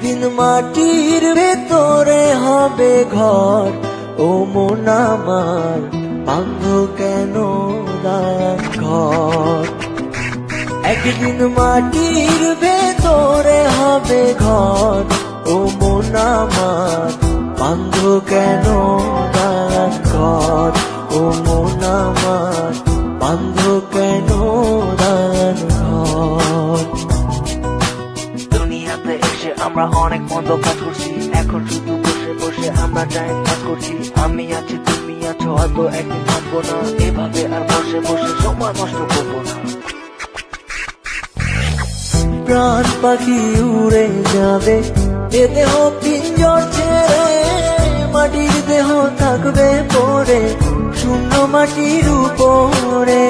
একদিন মাটির ভেতরে হবে ঘর, ও মন আমার বাঁধ কেন দালান ঘর। একদিন মাটির ভেতরে হবে ঘর, ও মন আমার বাঁধ কেন দালান ঘর, ও মন আমার বাঁধ কেন দালান ঘর। দুনিয়াতে এসে আমরা অনেক মন্দ কাজ করছি, এখন শুধু বসে বসে আমরা টাইম পাস করছি। আমি আছি তুমি আছো, হয়তো একদিন থাকবো না, এভাবে আর বসে বসে সময় নষ্ট করবো না। প্রাণ পাখি উড়ে যাবে এ দেহ পিঞ্জর ছেড়ে, মাটির দেহ থাকবে পড়ে শূন্য মাটির উপরে।